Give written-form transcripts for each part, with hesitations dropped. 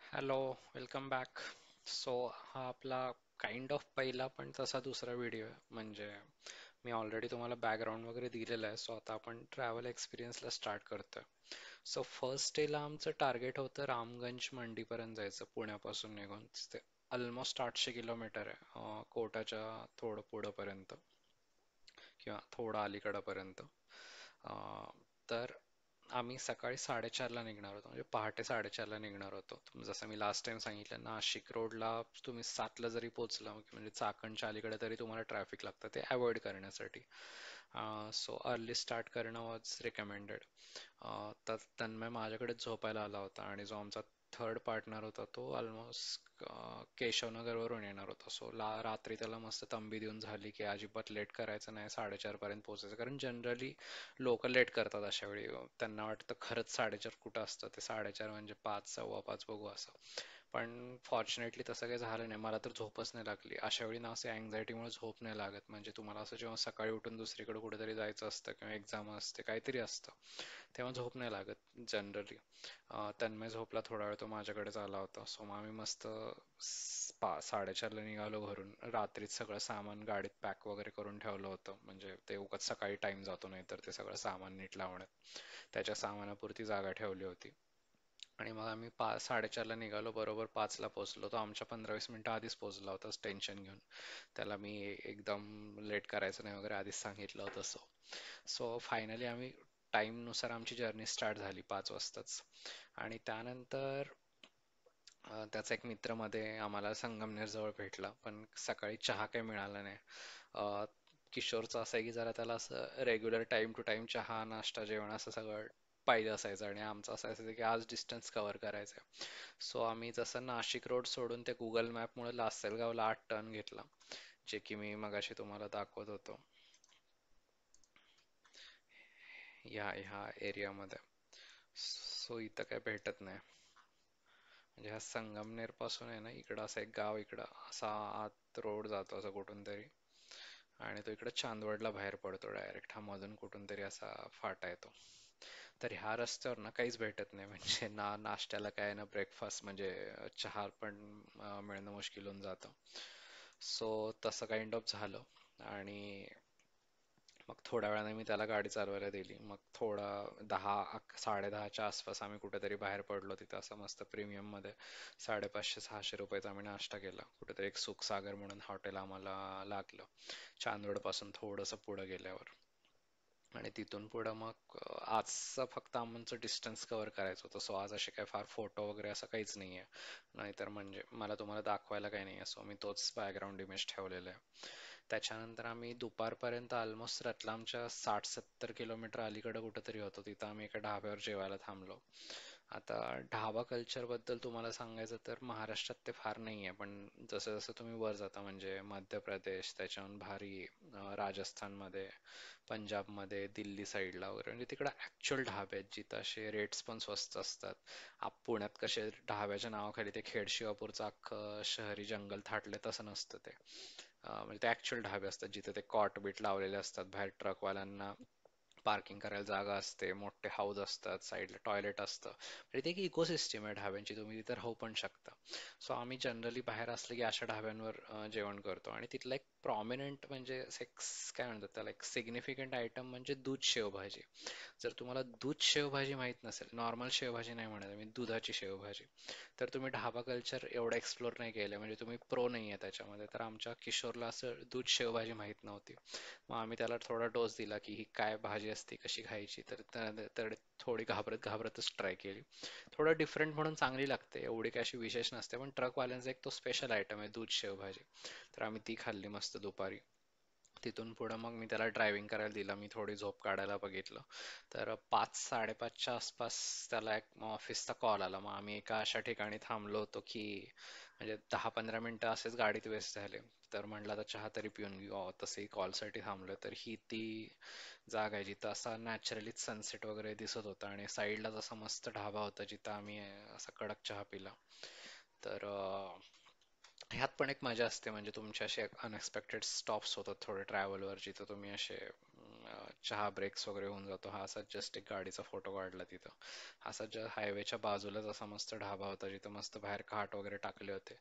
Hello, welcome back. So हा आपला kind of पहिला पण तसा दुसरा व्हिडिओ आहे. म्हणजे मी ऑलरेडी तुम्हाला बॅकग्राऊंड वगैरे दिलेलं आहे. सो आता आपण ट्रॅव्हल एक्सपिरियन्सला स्टार्ट करतोय. सो फर्स्ट डेला आमचं टार्गेट होतं रामगंज मंडीपर्यंत जायचं पुण्यापासून निघून. ते ऑलमोस्ट 800 किलोमीटर आहे, कोटाच्या थोडं पुढंपर्यंत किंवा थोडं अलीकडंपर्यंत. तर आम्ही सकाळी 4:30ला निघणार होतो, म्हणजे पहाटे 4:30ला निघणार होतो. जसं मी लास्ट टाइम सांगितलं, नाशिक रोडला तुम्ही 7ला जरी पोहोचला म्हणजे चाकणच्या अलीकडे, तरी तुम्हाला ट्रॅफिक लागतं ते अवॉइड करण्यासाठी. सो अर्ली स्टार्ट करणं वॉज रिकमेंडेड. तर तन्मय माझ्याकडे झोपायला आला होता आणि जो आमचा थर्ड पार्टनर होता तो ऑलमोस्ट केशवनगरवरून येणार होता. सो रात्री त्याला मस्त तंबी देऊन झाली की अजिबात लेट करायचं नाही, 4:30 पर्यंत पोहोचायचं. कारण जनरली लोक लेट करतात अशा वेळी. त्यांना वाटतं खरंच 4:30 कुठं असतं, ते 4:30 म्हणजे 5, 5:15 बघू असं. पण फॉर्च्युनेटली तसं काही झालं नाही. मला तर झोपच नाही लागली. अशा वेळी ना असे अँझायटीमुळे झोप नाही लागत. म्हणजे तुम्हाला असं जेव्हा सकाळी उठून दुसरीकडे कुठेतरी जायचं असतं किंवा एक्झाम असते, काहीतरी असतं, तेव्हा झोप नाही लागत जनरली. तन्मय झोपला थोडा वेळ, तो माझ्याकडेच आला होता. सो मग आम्ही मस्त 4:30ला निघालो घरून. रात्रीच सगळं सामान गाडीत पॅक वगैरे करून ठेवलं होतं, म्हणजे ते उगाच सकाळी टाइम जातो नाही तर ते सगळं सामान नीट लावण्यात. त्याच्या सामानापुरती जागा ठेवली होती. आणि मग आम्ही 4:30ला निघालो, बरोबर 5ला पोहोचलो. तो आमच्या 15-20 मिनिटं आधीच पोहोचला होता टेन्शन घेऊन. त्याला मी एकदम लेट करायचं नाही वगैरे आधीच सांगितलं होतं. सो सो फायनली आम्ही टाईमनुसार आमची जर्नी स्टार्ट झाली 5 वाजताच. आणि त्यानंतर त्याचा एक मित्र मध्ये आम्हाला संगमनेर जवळ भेटला, पण सकाळी चहा काही मिळाला नाही. अ, किशोरचं असं आहे की जरा त्याला असं रेग्युलर टाइम टू टाइम चहा, नाश्ता, जेवण असं सगळं पाहिजे असायचं. आणि आमचं असं असायचं की आज डिस्टन्स कव्हर करायचं. सो आम्ही जसं नाशिक रोड सोडून ते गुगल मॅपमुळे लासलगावला 8 टर्न घेतला, जे की मी मगाशी तुम्हाला दाखवत होतो, ह्या एरियामध्ये. सो इथं काय भेटत नाही. म्हणजे हा संगमनेर पासून आहे ना, इकडं असं एक गाव, इकडं असा आत रोड जातो असं कुठून तरी, आणि तो इकडं चांदवडला बाहेर पडतो डायरेक्ट. हा मधून कुठून तरी असा फाटा येतो. तर ह्या रस्त्यावर ना काहीच भेटत नाही. म्हणजे ना नाश्त्याला काय ना ब्रेकफास्ट, म्हणजे चहा पण मिळणं मुश्किल होऊन जातं. सो तसं काइंड ऑफ झालं. आणि मग थोड्या वेळाने मी त्याला गाडी चालवायला दिली. मग थोडा 10, 10:30च्या आसपास आम्ही कुठेतरी बाहेर पडलो. तिथं असं मस्त प्रीमियम मध्ये 550-600 रुपयाचा आम्ही नाश्ता केला. कुठेतरी एक सुखसागर म्हणून हॉटेल आम्हाला लागलं, चांदवड पासून थोडंसं पुढे गेल्यावर. आणि तिथून पुढं मग आजचं फक्त आमचं डिस्टन्स कव्हर करायचं होतं. सो आज असे काय फार फोटो वगैरे असं काहीच नाहीये. नाहीतर म्हणजे मला तुम्हाला दाखवायला काही नाही, सो मी तोच बॅकग्राऊंड इमेज ठेवलेला आहे. त्याच्यानंतर आम्ही दुपारपर्यंत ऑलमोस्ट रतलामच्या 60-70 किलोमीटर अलीकडे कुठेतरी होतो. तिथं आम्ही एका ढाब्यावर जेवायला थांबलो. आता ढाबा कल्चर बद्दल तुम्हाला सांगायचं तर महाराष्ट्रात ते फार नाही आहे, पण जसं जसं तुम्ही वर जाता म्हणजे मध्य प्रदेश, त्याच्याहून भारी राजस्थानमध्ये, पंजाबमध्ये, दिल्ली साईडला वगैरे, म्हणजे तिकडे ॲक्च्युअल ढाबे आहेत जिथं असे रेट्स पण स्वस्त असतात. पुण्यात कसे ढाब्याच्या नावाखाली ते खेड शिवापूरचं अख्खं शहरी जंगल थाटले, तसं नसतं ते. म्हणजे ते ॲक्च्युअल ढाबे असतात जिथे ते कॉट बीट लावलेले असतात, बाहेर ट्रकवाल्यांना पार्किंग करायला जागा असते, मोठे हाऊस असतात, साईडला टॉयलेट असतं. म्हणजे ते एक इकोसिस्टम आहे ढाब्यांची, तुम्ही तिथे राहू पण शकता. सो आम्ही जनरली बाहेर असले की अशा ढाब्यांवर जेवण करतो. आणि तिथला एक प्रॉमिनंट म्हणजे काय म्हणतात त्याला, एक सिग्निफिकंट आयटम म्हणजे दूध शेवभाजी. जर तुम्हाला दूध शेवभाजी माहीत नसेल, नॉर्मल शेवभाजी नाही म्हणत मी, दुधाची शेवभाजी, तर तुम्ही ढाबा कल्चर एवढं एक्सप्लोर नाही केलं, म्हणजे तुम्ही प्रो नाही आहे त्याच्यामध्ये. तर आमच्या किशोरला असं दूध शेवभाजी माहीत नव्हती. मग आम्ही त्याला थोडा डोस दिला की ही काय भाजी असते, कशी खायची. तर थोडी घाबरत घाबरतच ट्राय केली. थोडं डिफरंट म्हणून चांगली लागते, एवढी काय अशी विशेष नसते. पण ट्रकवाल्यांचा एक तो स्पेशल आयटम आहे दूध शेवभाजी. तर आम्ही ती खाल्ली मस्त दुपारी. तिथून पुढं मग मी त्याला ड्रायव्हिंग करायला दिलं, मी थोडी झोप काढायला बघितलं. तर 5-5:30च्या आसपास त्याला एक ऑफिसचा कॉल आला. मग आम्ही एका अशा ठिकाणी थांबलो होतो की म्हणजे 10-15 मिनिटं असेच गाडीत वेस्ट झाले. तर म्हटलं आता चहा तरी पिऊन घेऊ. तसंही कॉलसाठी थांबलो. तर ही ती जागा आहे जिथं असा नॅचरलीच सनसेट वगैरे दिसत होता, आणि साईडलाच असा मस्त ढाबा होता जिथं आम्ही असा कडक चहा पिला. तर ह्यात पण एक मजा असते. म्हणजे तुमचे असे अनएक्सपेक्टेड स्टॉप्स होतात थोडे ट्रॅव्हलवर, जिथं तुम्ही असे चहा ब्रेक्स वगैरे होऊन जातो. हा असा जस्ट एक गाडीचा फोटो काढला तिथं. असा हायवेच्या बाजूलाच असा मस्त ढाबा होता जिथं मस्त बाहेर खाट वगैरे टाकले होते.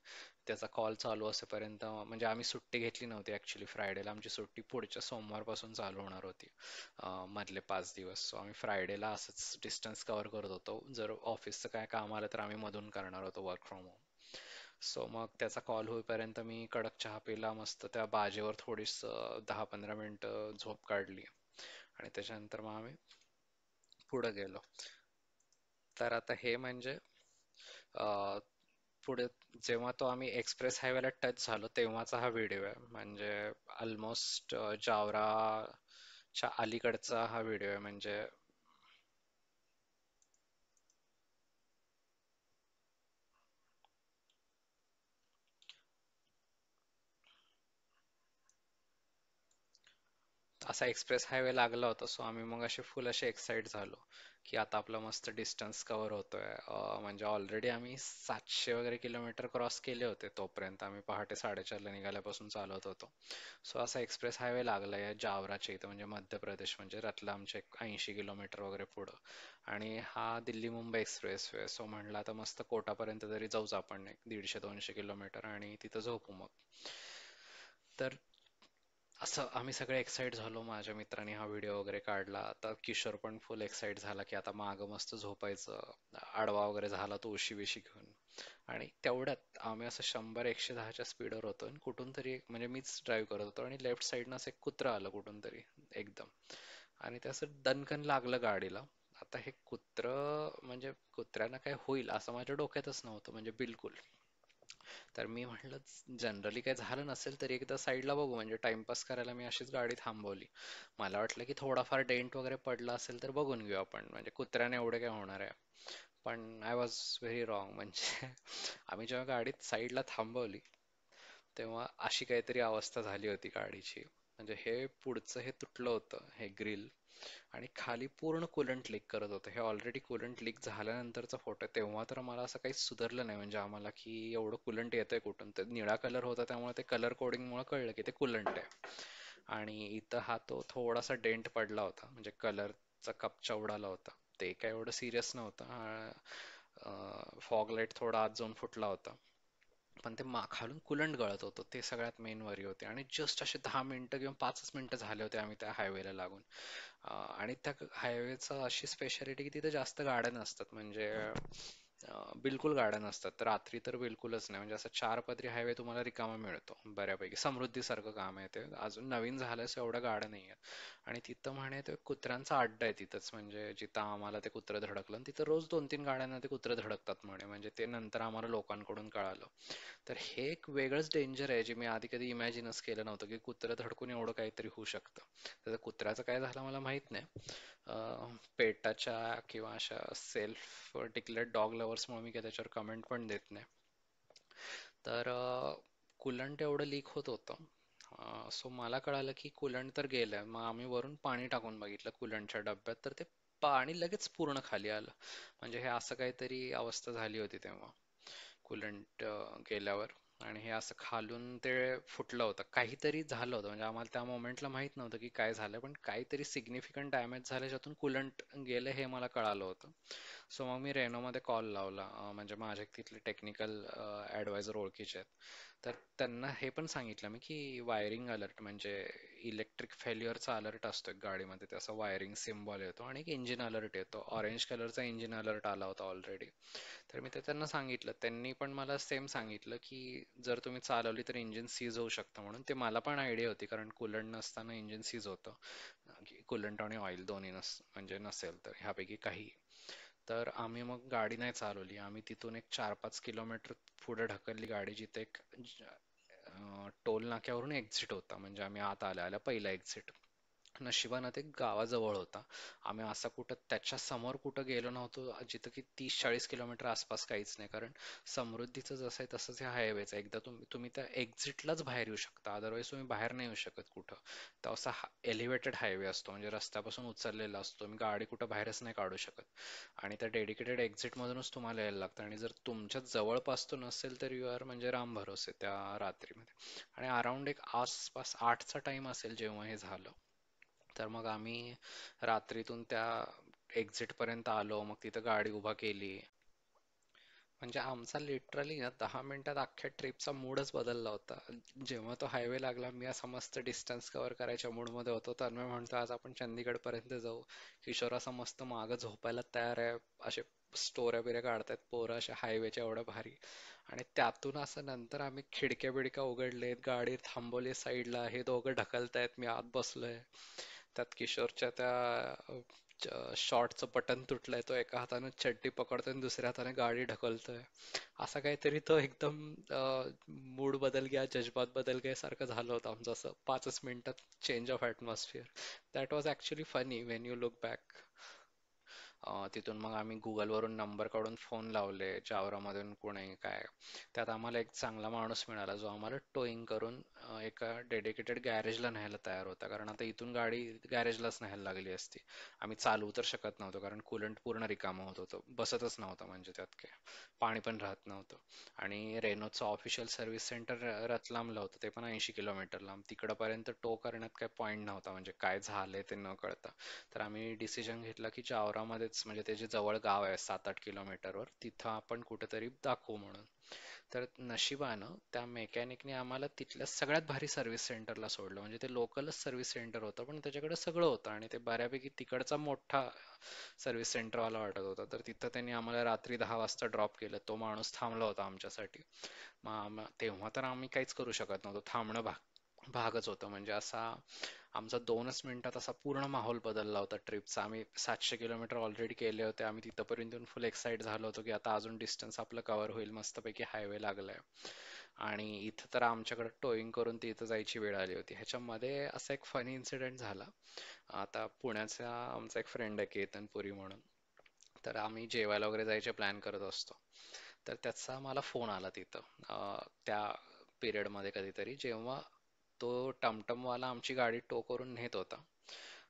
त्याचा कॉल चालू असेपर्यंत म्हणजे आम्ही सुट्टी घेतली नव्हती ऍक्च्युली. फ्रायडेला आमची सुट्टी पुढच्या सोमवारपासून चालू होणार होती. मधले 5 दिवस. सो आम्ही फ्रायडेला असंच डिस्टन्स कव्हर करत होतो. जर ऑफिसचं काय काम आलं तर आम्ही मधून करणार होतो वर्क फ्रॉम होम. सो मग त्याचा कॉल होईपर्यंत मी कडक चहा पिला, मस्त त्या बाजेवर थोडीस 10-15 मिनिटं झोप काढली आणि त्याच्यानंतर मग आम्ही पुढे गेलो. तर आता हे म्हणजे अ, पुढे जेव्हा तो आम्ही एक्सप्रेस हायवेला टच झालो तेव्हाचा हा व्हिडिओ आहे. म्हणजे ऑलमोस्ट जावराच्या अलीकडचा हा व्हिडिओ आहे. म्हणजे असा एक्सप्रेस हायवे लागला होता. सो आम्ही मग असे एक्साइट झालो की आता आपला मस्त डिस्टन्स कव्हर होतोय. म्हणजे ऑलरेडी आम्ही 700 वगैरे किलोमीटर क्रॉस केले होते तोपर्यंत. आम्ही पहाटे 4:30ला निघाल्यापासून चालवत होतो. सो असा एक्सप्रेस हायवे लागला या जावराच्या इथं, म्हणजे मध्य प्रदेश, म्हणजे रतलामच्या 80 किलोमीटर वगैरे पुढं. आणि हा Delhi Mumbai express way. So म्हणलं आता मस्त कोटापर्यंत तरी जाऊच आपण, एक 150-200 किलोमीटर, आणि तिथं झोपू मग. तर असं आम्ही सगळे एक्साइट झालो. माझ्या मित्राने हा व्हिडिओ वगैरे काढला. आता किशोर पण फुल एक्साइट झाला की आता मागं मस्त झोपायचं. आडवा वगैरे झाला तो उशी बिशी घेऊन. आणि तेवढ्यात आम्ही असं 100-110च्या स्पीडवर होतो आणि कुठून तरी म्हणजे मीच ड्राईव्ह करत होतो आणि लेफ्ट साईडनं असं एक कुत्रं आलं कुठून तरी एकदम. आणि ते असं दणकन लागलं गाडीला. आता हे कुत्रं म्हणजे कुत्र्यानं काय होईल असं माझ्या डोक्यातच नव्हतं म्हणजे बिलकुल. तर मी म्हटलं जनरली काही झालं नसेल तरी एकदा साईडला बघू, म्हणजे टाइमपास करायला मी अशीच गाडी थांबवली. मला वाटलं की थोडाफार डेंट वगैरे पडला असेल तर बघून घेऊ आपण, म्हणजे कुत्र्याने एवढे काय होणार आहे. पण आय वॉज व्हेरी रॉंग. म्हणजे आम्ही जेव्हा गाडीत साईडला थांबवली तेव्हा अशी काहीतरी अवस्था झाली होती गाडीची. म्हणजे हे पुढचं हे तुटलं होतं हे ग्रिल, आणि खाली पूर्ण कूलंट लीक करत होतं. हे ऑलरेडी कूलंट लीक झाल्यानंतरचा फोटो आहे. तेव्हा तर मला असं काहीच सुधारलं नाही म्हणजे आम्हाला की एवढं कूलंट येतंय कुठून. तर निळा कलर होता त्यामुळे ते कलर कोडिंगमुळे कळलं की ते कूलंट आहे. आणि इथं हा तो थोडासा डेंट पडला होता, म्हणजे कलरचा कपचा उडाला होता. ते काय एवढं सिरियस नव्हतं. फॉग लाईट थोडा आत जाऊन फुटला होता. पण ते खालून कुलंट गळत होतं, ते सगळ्यात मेन वरी होते. आणि जस्ट असे 10 मिनिटं किंवा 5 मिनिटं झाले होते आम्ही त्या हायवेला लागून. आणि त्या हायवेचं अशी स्पेशालिटी की तिथे जास्त गाड्या नसतात. म्हणजे बिलकुल गाड्या नसतात. तर रात्री तर बिलकुलच नाही. म्हणजे असं 4 पदरी हायवे तुम्हाला रिकामा मिळतो बऱ्यापैकी. समृद्धीसारखं काम आहे ते. अजून नवीन झालंय सो एवढ्या गाड्या नाही आहेत. आणि तिथं म्हणे ते कुत्र्यांचा अड्डा आहे तिथंच, म्हणजे जिथं आम्हाला ते कुत्रं धडकलं, आणि तिथं रोज 2-3 गाड्यांना ते कुत्रं धडकतात म्हणे. म्हणजे ते नंतर आम्हाला लोकांकडून कळालं. तर हे एक वेगळंच डेंजर आहे जे मी आधी कधी इमॅजिनच केलं नव्हतं की कुत्रं धडकून एवढं काहीतरी होऊ शकतं. तर कुत्र्याचं काय झालं मला माहित नाही. पेटाच्या किंवा अशा सेल्फ डिक्लेअर्ड डॉग लवर्समुळे मी काही त्याच्यावर कमेंट पण देत नाही. तर कुलंट एवढं लीक होत होतं. सो मला कळालं की कुलंट तर गेलंय. मग आम्ही वरून पाणी टाकून बघितलं कुलंटच्या डब्यात, तर ते पाणी लगेच पूर्ण खाली आलं. म्हणजे हे असं काहीतरी अवस्था झाली होती तेव्हा कुलंट गेल्यावर. आणि हे असं खालून ते फुटलं होतं. काहीतरी झालं होतं म्हणजे आम्हाला त्या मोमेंटला माहित नव्हतं की काय झालं, पण काहीतरी सिग्निफिकंट डॅमेज झालं ज्यातून कुलंट गेलं हे मला कळालं होतं. सो मग मी रेनोमध्ये कॉल लावला. म्हणजे माझे तिथले टेक्निकल ॲडवायझर ओळखीचे आहेत. तर त्यांना हे पण सांगितलं मी की वायरिंग अलर्ट, म्हणजे इलेक्ट्रिक फेल्युअरचा अलर्ट असतो एक गाडीमध्ये, त्याचा वायरिंग सिम्बॉल येतो, आणि एक इंजिन अलर्ट येतो. ऑरेंज कलरचा इंजिन अलर्ट आला होता ऑलरेडी. तर मी ते त्यांना सांगितलं. त्यांनी पण मला सेम सांगितलं की जर तुम्ही चालवली तर इंजिन सीज होऊ शकतं म्हणून. ते मला पण आयडिया होती कारण कूलंट नसताना इंजिन सीज होतं. कूलंट आणि ऑइल दोन्ही म्हणजे नसेल तर ह्यापैकी काही. तर आम्ही मग गाडी नाही चालवली. आम्ही तिथून एक 4-5 किलोमीटर पुढे ढकलली गाडी, जिथे एक टोल नाक्यावरून एक्झिट होता. म्हणजे आम्ही आत आल्या आल्या पहिला एक्झिट. नशिबानं ते गावाजवळ होता. आम्ही असं कुठं त्याच्या समोर कुठं गेलो नव्हतो जिथं की 30-40 किलोमीटर आसपास काहीच नाही. कारण समृद्धीचं जसं आहे तसंच ह्या हायवेचं. एकदा तुम्ही त्या एक्झिटलाच बाहेर येऊ शकता, अदरवाईज तुम्ही बाहेर नाही येऊ शकत कुठं. तो असा एलिव्हेटेड हायवे असतो, म्हणजे रस्त्यापासून उचललेला असतो. तुम्ही गाडी कुठं बाहेरच नाही काढू शकत. आणि त्या डेडिकेटेड एक्झिट मधूनच तुम्हाला यायला लागतं. आणि जर तुमच्या जवळपास तो नसेल तर यू आर म्हणजे राम भरोसे त्या रात्रीमध्ये. आणि अराउंड एक आसपास 8चा टाइम असेल जेव्हा हे झालं. तर मग आम्ही रात्रीतून त्या एक्झिट पर्यंत आलो, मग तिथं गाडी उभा केली. म्हणजे आमचा लिटरली ना 10 मिनिटात अख्ख्या ट्रिपचा मूडच बदलला होता. जेव्हा तो हायवे लागला, मी असा मस्त डिस्टन्स कव्हर करायच्या मूडमध्ये होतो. तन्मय म्हणतो आज आपण चंदीगड पर्यंत जाऊ. किशोर असा मस्त मागं झोपायला तयार आहे. असे स्टोऱ्या बिऱ्या काढतायत पोरं अशा हायवेच्या एवढ्या भारी. आणि त्यातून असं नंतर आम्ही खिडक्या बिडक्या उघडलेत, गाडी थांबवली साईडला, हे दोघं ढकलतायत, मी आत बसलोय. त्यात किशोरच्या त्या शॉर्टचं बटन तुटलंय, तो एका हाताने चड्डी पकडतोय आणि दुसऱ्या हाताने गाडी ढकलतोय. असा काहीतरी तो एकदम मूड बदल गया, जज्बात बदल गया सारखं झालं होतं आमचं, असं 5च मिनिटात change of atmosphere. That was actually funny Wien you look back. तिथून मग आम्ही गुगलवरून नंबर काढून फोन लावले जावरामधून कोण आहे काय. त्यात आम्हाला एक चांगला माणूस मिळाला जो आम्हाला टोईंग करून एका डेडिकेटेड गॅरेजला न्यायला तयार होता, कारण आता इथून गाडी गॅरेजलाच न्यायला लागली असती. आम्ही चालवू तर शकत नव्हतो कारण कुलंट पूर्ण रिकामं होत होतं, बसतच नव्हतं म्हणजे त्यात काय, पाणी पण राहत नव्हतं. आणि रेनोचं ऑफिशियल सर्व्हिस सेंटर रतलामला होतं, ते पण 80 किलोमीटर लांब. तिकडपर्यंत टो करण्यात काही पॉईंट नव्हता, म्हणजे काय झालंय ते न कळता. तर आम्ही डिसिजन घेतला की जावरामध्येच, म्हणजे ते जे जवळ गाव आहे 7-8 किलोमीटरवर, तिथं आपण कुठेतरी दाखवू म्हणून. तर नशिबानं त्या मेकॅनिकने आम्हाला तिथल्या सगळ्यात भारी सर्व्हिस सेंटरला सोडलं. म्हणजे ते लोकलच सर्व्हिस सेंटर होतं, पण त्याच्याकडे सगळं होतं आणि ते बऱ्यापैकी तिकडचा मोठा सर्व्हिस सेंटरवाला वाटत होता. तर तिथं त्यांनी आम्हाला रात्री 10 वाजता ड्रॉप केलं. तो माणूस थांबला होता आमच्यासाठी. मग तेव्हा तर आम्ही काहीच करू शकत नव्हतो, थांबणं भागच होतं. म्हणजे असा आमचा 2च मिनिटात असा पूर्ण माहोल बदलला होता ट्रिपचा. आम्ही 700 किलोमीटर ऑलरेडी केले होते. आम्ही तिथपर्यंत येऊन फुल एक्साइट झालो होतो की आता अजून डिस्टन्स आपलं कव्हर होईल, मस्तपैकी हायवे लागलाय. आणि इथं तर आमच्याकडे टोईंग करून ती इथं जायची वेळ आली होती. ह्याच्यामध्ये असा एक फनी इन्सिडेंट झाला. आता पुण्याचा आमचा एक फ्रेंड आहे केतन पुरी म्हणून. तर आम्ही जेवायला वगैरे जायचे प्लॅन करत असतो. तर त्याचा मला फोन आला तिथं त्या पिरियडमध्ये कधीतरी, जेव्हा तो टमटमवाला आमची गाडी टो करून नेत होता.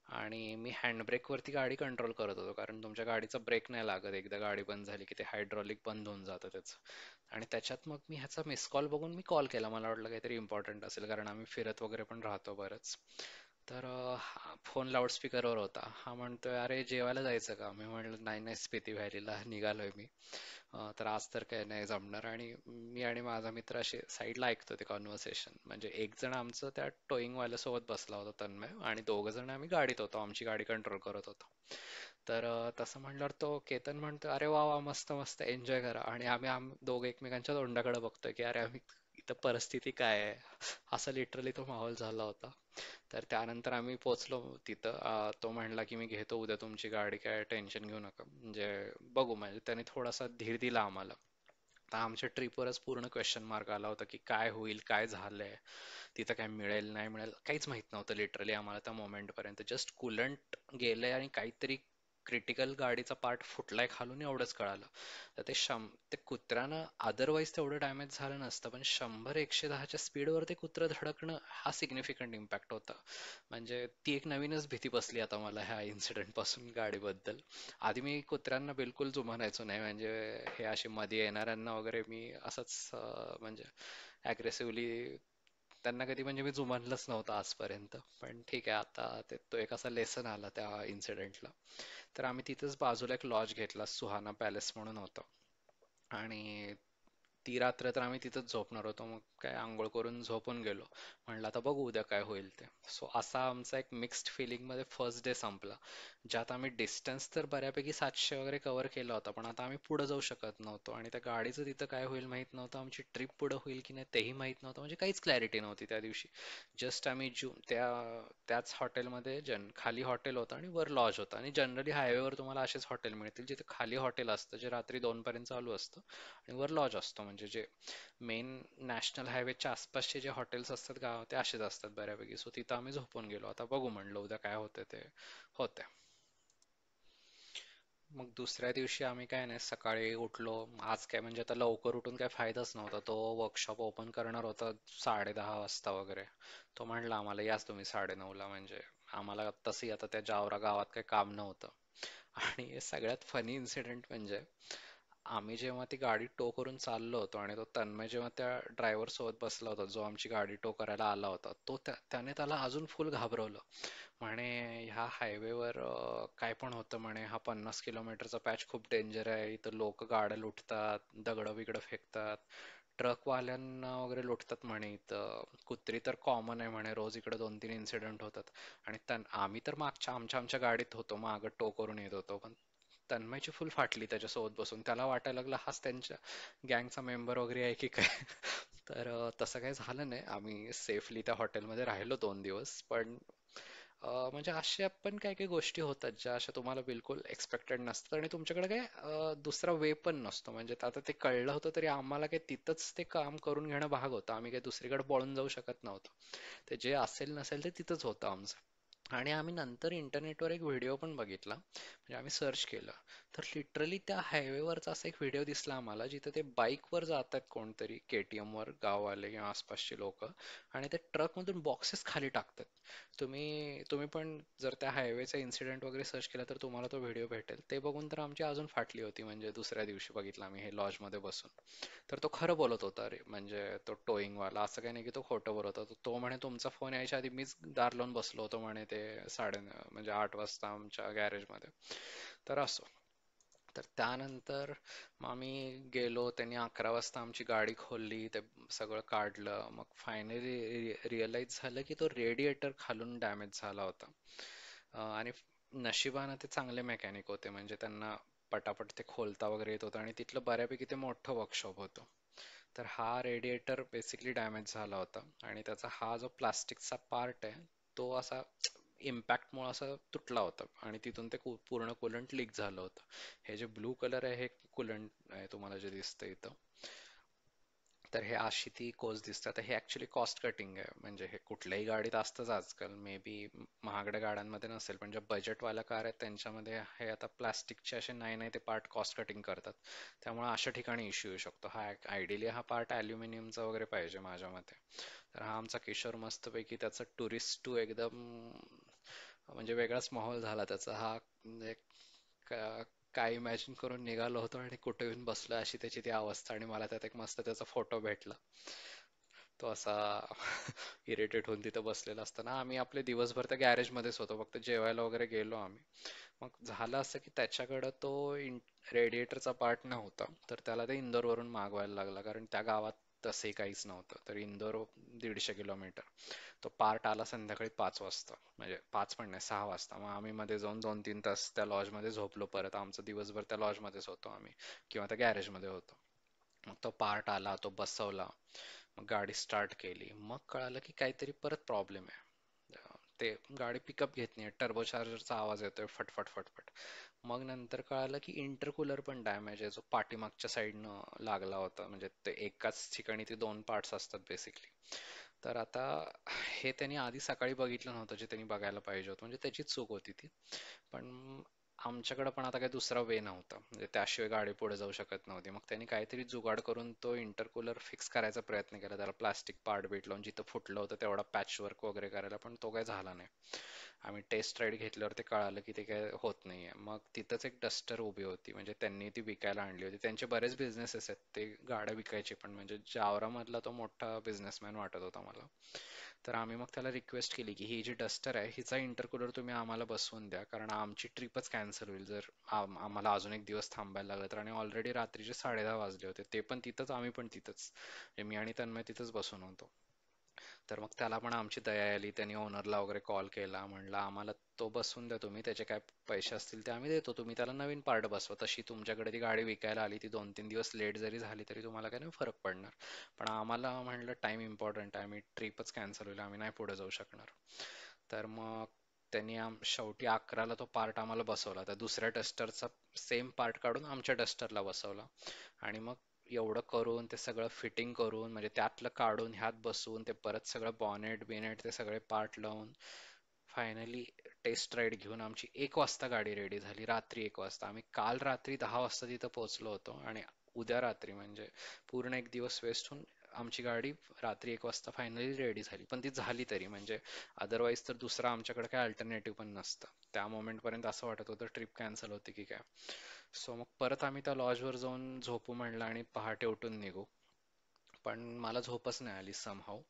आणि मी हँडब्रेकवरती गाडी कंट्रोल करत होतो, कारण तुमच्या गाडीचा ब्रेक नाही लागत एकदा गाडी बंद झाली की, ते हायड्रॉलिक बंद होऊन जातं त्याचं. आणि त्याच्यात मग मी ह्याचा मिस कॉल बघून मी कॉल केला. मला वाटलं काहीतरी इम्पॉर्टंट असेल, कारण आम्ही फिरत वगैरे पण राहतो बरंच. तर फोन लाऊडस्पीकरवर होता. हा म्हणतोय अरे जेवायला जायचं का? मी म्हटलं नाही नाही, स्पिती व्हॅलीला निघालोय मी. तर आज तर काही नाही जमणार. आणि मी आणि माझा मित्र असे साईडला ऐकतो ते कॉन्व्हर्सेशन. म्हणजे एक जण आमचं त्या टोईंग सोबत बसला होता तन्मय, आणि दोघं जण आम्ही गाडीत होतो, आमची गाडी कंट्रोल करत होतो. तर तसं म्हणल्यावर तो केतन म्हणतो अरे वा वा, मस्त मस्त, एन्जॉय करा. आणि दोघं एकमेकांच्या तोंडाकडे बघतोय की अरे आम्ही इथं परिस्थिती काय आहे, असा लिटरली तो माहोल झाला होता. तर त्यानंतर आम्ही पोचलो तिथं. तो म्हणला की मी घेतो उद्या तुमची गाडी, काय टेन्शन घेऊ नका, म्हणजे बघू. म्हणजे त्याने थोडासा धीर दिला आम्हाला. तर आमच्या ट्रिपवरच पूर्ण क्वेश्चन मार्क आला होता की काय होईल, काय झालंय तिथं, काय मिळेल नाही मिळेल काहीच माहित नव्हतं लिटरली आम्हाला त्या मोमेंट पर्यंत. जस्ट कुलंट गेलंय आणि काहीतरी क्रिटिकल गाडीचा पार्ट फुटलाय खालून, एवढंच कळालं. तर ते कुत्र्यानं अदरवाईज तेवढं डॅमेज झालं नसतं, पण 100-110च्या स्पीडवर ते कुत्रं धडकणं हा सिग्निफिकंट इम्पॅक्ट होता. म्हणजे ती एक नवीनच भीती बसली आता मला ह्या इन्सिडेंट पासून गाडीबद्दल. आधी मी कुत्र्यांना बिलकुल जुमानायचो नाही, म्हणजे हे असे मध्ये येणाऱ्यांना वगैरे मी असंच म्हणजे अग्रेसिव्हली त्यांना कधी म्हणजे मी जुमानलंच नव्हतं आजपर्यंत. पण ठीक आहे, आता तो एक असा लेसन आला त्या इन्सिडेंटला. तर आम्ही तिथंच बाजूला एक लॉज घेतला, सुहाना पॅलेस म्हणून होतं. आणि ती रात्र तर आम्ही तिथंच झोपणार होतो. मग काय आंघोळ करून झोपून गेलो. म्हणलं आता बघू उद्या काय होईल ते. सो असा आमचा एक मिक्स्ड फिलिंग मध्ये फर्स्ट डे संपला, ज्यात आम्ही डिस्टन्स तर बऱ्यापैकी 700 वगैरे कव्हर केला होता, पण आता आम्ही पुढे जाऊ शकत नव्हतो. आणि त्या गाडीचं तिथं काय होईल माहित नव्हतं, आमची ट्रिप पुढे होईल की नाही तेही माहित नव्हतं. म्हणजे काहीच क्लॅरिटी नव्हती त्या दिवशी. जस्ट आम्ही त्याच हॉटेलमध्ये, खाली हॉटेल होतं आणि वर लॉज होता. आणि जनरली हायवेवर तुम्हाला असेच हॉटेल मिळतील जिथे खाली हॉटेल असतं, जे रात्री 2 पर्यंत चालू असतं, आणि वर लॉज असतो. म्हणजे जे मेन नॅशनल हायवेच्या आसपासचे जे हॉटेल्स असतात गावात, ते असेच असतात बऱ्यापैकी. सो तिथं आम्ही झोपून गेलो. आता बघू म्हणलं उद्या काय होते ते होते. मग दुसऱ्या दिवशी आम्ही काय नाही, सकाळी उठलो. आज काय म्हणजे आता लवकर उठून काय फायदाच नव्हता. तो वर्कशॉप ओपन करणार होता 10:30 वाजता वगैरे. तो म्हणला आम्हाला याच तुम्ही 9:30ला. म्हणजे आम्हाला तसंही आता त्या जावरा गावात काही काम नव्हतं. आणि सगळ्यात फनी इन्सिडेंट म्हणजे आम्ही जेव्हा ती गाडी टो करून चाललो होतो आणि तो तन्मय जेव्हा त्या ड्रायव्हर सोबत बसला होता जो आमची गाडी टो करायला आला होता तो त्याने त्याला अजून फुल घाबरवलं. म्हणे ह्या हायवेवर काय पण होतं म्हणे, हा 50 किलोमीटरचा पॅच खूप डेंजर आहे, इथं लोक गाड्या लुटतात, दगडं बिगडं फेकतात, ट्रकवाल्यांना वगैरे लुटतात म्हणे इथं, कुत्री तर कॉमन आहे म्हणे, रोज इकडे 2-3 इन्सिडेंट होतात. आणि आम्ही तर मागच्या आमच्या आमच्या गाडीत होतो, मागं टो करून येत होतो, पण तन्मयची फुल फाटली त्याच्यासोबत बसून. त्याला वाटायला लागलं हाच त्यांच्या गँगचा मेंबर वगैरे आहे की काय. तर तसं काही झालं नाही, आम्ही सेफली त्या हॉटेलमध्ये राहिलो 2 दिवस. पण म्हणजे अशा पण काही काही गोष्टी होतात ज्या अशा तुम्हाला बिलकुल एक्सपेक्टेड नसतात आणि तुमच्याकडे काही दुसरा वे पण नसतो. म्हणजे आता ते कळलं होतं तरी आम्हाला काही तिथंच ते काम करून घेणं भाग होतं, आम्ही काही दुसरीकडे पळून जाऊ शकत नव्हतो. ते जे असेल नसेल ते तिथंच होतं आमचं. आणि आम्ही नंतर इंटरनेटवर एक व्हिडिओ पण बघितला, म्हणजे आम्ही सर्च केलं, तर लिटरली त्या हायवेवरचा असा एक व्हिडिओ दिसला आम्हाला जिथे ते बाईकवर जात आहेत कोणतरी KTM वर, गाववाले किंवा आसपासची लोक, आणि ते ट्रकमधून बॉक्सेस खाली टाकतात. तुम्ही तुम्ही पण जर त्या हायवेचा इन्सिडेंट वगैरे सर्च केला तर तुम्हाला तो व्हिडिओ भेटेल. ते बघून तर आमची अजून फाटली होती. म्हणजे दुसऱ्या दिवशी बघितला आम्ही हे लॉजमध्ये बसून. तर तो खरं बोलत होता रे, म्हणजे तो टोईंग वाला, असं काही नाही की तो खोटं बोलत होता. तो म्हणे तुमचा फोन यायच्या आधी मीच दार लावून बसलो होतो म्हणे, ते म्हणजे 8 वाजता आमच्या गॅरेजमध्ये. तर असो. तर त्यानंतर मग आम्ही गेलो, त्यांनी 11 वाजता आमची गाडी खोलली, ते सगळं काढलं. मग फायनली रिअलाइज झालं की तो रेडिएटर खालून डॅमेज झाला होता. आणि नशिबानं ते चांगले मेकॅनिक होते, म्हणजे त्यांना पटापट ते खोलता वगैरे येत होतं आणि तिथलं बऱ्यापैकी ते मोठं वर्कशॉप होतं. तर हा रेडिएटर बेसिकली डॅमेज झाला होता आणि त्याचा हा जो प्लास्टिकचा पार्ट आहे तो असा इम्पॅक्टमुळे असा तुटला होता आणि तिथून ते पूर्ण कुलंट लीक झालं होतं. हे जे ब्लू कलर आहे हे कुलंट आहे तुम्हाला जे दिसतं इथं. तर हे अशी ती कोर्स दिसतात. तर हे ॲक्च्युली कॉस्ट कटिंग आहे, म्हणजे हे कुठल्याही गाडीत असतंच आजकाल. मे बी महागड्या गाड्यांमध्ये नसेल, पण ज्या बजेटवाल्या कार आहेत त्यांच्यामध्ये हे आता प्लास्टिकचे असे नाही नाही ते पार्ट कॉस्ट कटिंग करतात. त्यामुळे अशा ठिकाणी इश्यू येऊ शकतो. हा आयडियली हा पार्ट ॲल्युमिनियमचा वगैरे पाहिजे माझ्या मते. तर हा आमचा किशोर मस्तपैकी त्याचा टुरिस्ट टू एकदम म्हणजे वेगळाच माहोल झाला त्याचा. हा म्हणजे काय इमॅजिन करून निघालो होतो आणि कुठे येऊन बसलो अशी त्याची ती अवस्था. आणि मला त्यात एक मस्त त्याचा फोटो भेटला. तो असा इरिटेट होऊन तिथं बसलेला असताना आम्ही आपले दिवसभर त्या गॅरेजमध्येच होतो, फक्त जेवायला वगैरे गेलो आम्ही. मग झालं असं की त्याच्याकडं तो रेडिएटरचा पार्ट नव्हता, तर त्याला ते इंदोरवरून मागवायला लागला, कारण त्या गावात तसंही काहीच नव्हतं. तर इंदोर 150 किलोमीटर. तो पार्ट आला संध्याकाळी 5 वाजता, म्हणजे 5 पण नाही, 6 वाजता. मग आम्ही मध्ये जाऊन 2-3 तास त्या लॉजमध्ये झोपलो. परत आमचं दिवसभर त्या लॉजमध्येच होतो आम्ही, किंवा त्या गॅरेजमध्ये होतो. मग तो पार्ट आला, तो बसवला, मग गाडी स्टार्ट केली. मग कळालं की काहीतरी परत प्रॉब्लेम आहे. ते गाडी पिकअप घेत नाही, टर्बोचार्जरचा आवाज येतोय फटफट फटफट. मग नंतर कळालं की इंटरकूलर पण डॅमेज आहे, जो पाठीमागच्या साईडनं लागला होता. म्हणजे ते एकाच ठिकाणी ते दोन पार्ट्स असतात बेसिकली. तर आता हे त्यांनी आधी सकाळी बघितलं नव्हतं, जे त्यांनी बघायला पाहिजे होतं. म्हणजे त्याचीच चूक होती ती. पण आमच्याकडे पण आता काही दुसरा वे नव्हता, म्हणजे त्याशिवाय गाडी पुढे जाऊ शकत नव्हती. मग त्यांनी काहीतरी जुगाड करून तो इंटरकूलर फिक्स करायचा प्रयत्न केला, त्याला प्लास्टिक पार्ट बीट लावून जिथं फुटलं होतं तेवढा पॅच वर्क वगैरे करायला, पण तो काही झाला नाही. आम्ही टेस्ट राईड घेतल्यावर ते कळालं की ते काय होत नाहीये. मग तिथंच एक डस्टर उभी होती, म्हणजे त्यांनी ती विकायला आणली होती. त्यांचे बरेच बिझनेसेस आहेत, ते गाड्या विकायचे पण. म्हणजे जावरामधला तो मोठा बिझनेसमॅन वाटत होता मला. तर आम्ही मग त्याला रिक्वेस्ट केली की ही जी डस्टर आहे हिचा इंटरकूलर तुम्ही आम्हाला बसवून द्या, कारण आमची ट्रिपच कॅन्सल होईल जर आम्हाला अजून एक दिवस थांबायला लागलं तर. आणि ऑलरेडी रात्रीचे 10:30 वाजले होते, ते पण तिथंच, आम्ही पण तिथंच, म्हणजे मी आणि तन्मय तिथंच बसून होतो. तर मग त्याला पण आमची दया आली, त्याने ओनरला वगैरे कॉल केला, म्हणला आम्हाला तो बसवून द्या तुम्ही, त्याचे काय पैसे असतील ते आम्ही देतो, तुम्ही त्याला नवीन पार्ट बसवा. तशी तुमच्याकडे ती गाडी विकायला आली, ती 2-3 दिवस लेट जरी झाली तरी तुम्हाला काय नाही फरक पडणार. पण आम्हाला म्हणलं टाइम इम्पॉर्टंट आहे, आम्ही ट्रिपच कॅन्सल होईल, आम्ही नाही पुढे जाऊ शकणार. तर मग त्यांनी शेवटी 11ला तो पार्ट आम्हाला बसवला. तर दुसऱ्या डस्टरचा सेम पार्ट काढून आमच्या डस्टरला बसवला. आणि मग एवढं करून ते सगळं फिटिंग करून, म्हणजे त्यातलं काढून ह्यात बसवून, ते परत सगळं बॉनेट बिनेट ते सगळे पार्ट लावून फायनली टेस्ट राईड घेऊन आमची 1 वाजता गाडी रेडी झाली. रात्री 1 वाजता. आम्ही काल रात्री 10 वाजता तिथं पोहोचलो होतो आणि उद्या रात्री, म्हणजे पूर्ण एक दिवस वेस्ट होऊन आमची गाडी रात्री 1 वाजता फायनली रेडी झाली. पण ती झाली तरी, म्हणजे अदरवाईज तर दुसरा आमच्याकडे काय अल्टरनेटिव्ह पण नसतं. त्या मोमेंट पर्यंत असं वाटत होतं ट्रिप कॅन्सल होती की काय. सो मग परत आम्ही त्या लॉजवर जाऊन झोपू म्हणलं आणि पहाटे उठून निघू. पण मला झोपच नाही आली समहाऊ.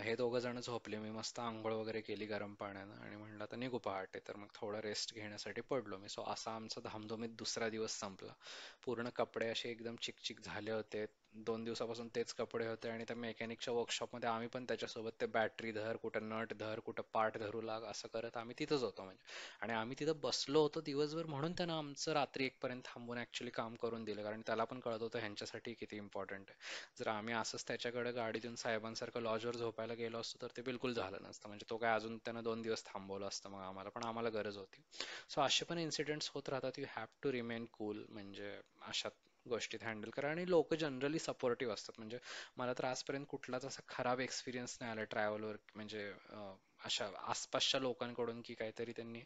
हे दोघं जण झोपले. मी मस्त आंघोळ वगैरे केली गरम पाण्यानं आणि म्हणलं आता निघू पहाटे. तर मग थोडा रेस्ट घेण्यासाठी पडलो मी. सो असा आमचा धामधुमीत दुसरा दिवस संपला. पूर्ण कपडे असे एकदम चिकचिक झाले होते. 2 दिवसापासून तेच कपडे होते आणि त्या मेकॅनिकच्या वर्कशॉपमध्ये आम्ही पण त्याच्यासोबत ते बॅटरी धर, कुठं नट धर, कुठं पार्ट धरू लाग असं करत आम्ही तिथंच होतो म्हणजे. आणि आम्ही तिथं बसलो होतो दिवसभर म्हणून त्यानं आमचं रात्री 1 पर्यंत थांबून ऍक्च्युली काम करून दिलं, कारण त्याला पण कळत होतं ह्यांच्यासाठी किती इम्पॉर्टंट आहे. जर आम्ही असंच त्याच्याकडे गाडी देऊन साहेबांसारखं लॉजवर झोपायला गेलो असतो तर ते बिलकुल झालं नसतं. म्हणजे तो काय अजून त्यानं 2 दिवस थांबवलं असतं मग आम्हाला, पण आम्हाला गरज होती. सो असे पण इन्सिडेंट्स होत राहतात. You have to remain cool, म्हणजे अशा गोष्टीत हँडल करा. आणि लोक जनरली सपोर्टिव्ह असतात. म्हणजे मला तर आजपर्यंत कुठलाच असा खराब एक्सपिरियन्स नाही आला ट्रॅव्हलवर, म्हणजे अशा आसपासच्या लोकांकडून की काहीतरी त्यांनी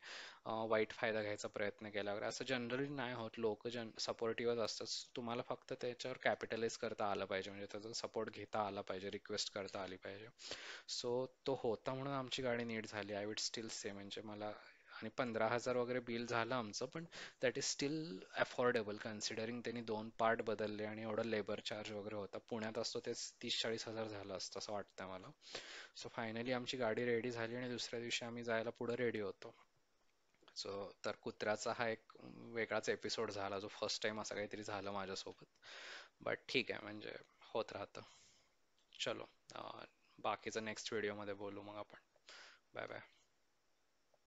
वाईट फायदा घ्यायचा प्रयत्न केला वगैरे असं जनरली नाही होत. लोक सपोर्टिव्हच असतात. तुम्हाला फक्त त्याच्यावर कॅपिटलाइज करता आलं पाहिजे, म्हणजे त्याचा सपोर्ट घेता आला पाहिजे, रिक्वेस्ट करता आली पाहिजे. सो तो होता म्हणून आमची गाडी नीट झाली. आय विल स्टील से म्हणजे मला. आणि 15,000 वगैरे बिल झालं आमचं, पण that is steel affordable considering त्यांनी 2 पार्ट बदलले आणि एवढा लेबर चार्ज वगैरे होता. पुण्यात असतो तेच 30-40 हजार झालं असतं असं वाटतं मला. सो फायनली आमची गाडी रेडी झाली आणि दुसऱ्या दिवशी आम्ही जायला पुढे रेडी होतो. सो तर कुत्र्याचा हा एक वेगळाच एपिसोड झाला, जो फर्स्ट टाइम असं काहीतरी झालं माझ्यासोबत. बट ठीक आहे, म्हणजे होत राहतं. चलो, बाकीचं नेक्स्ट व्हिडिओमध्ये बोलू मग आपण. Bye bye.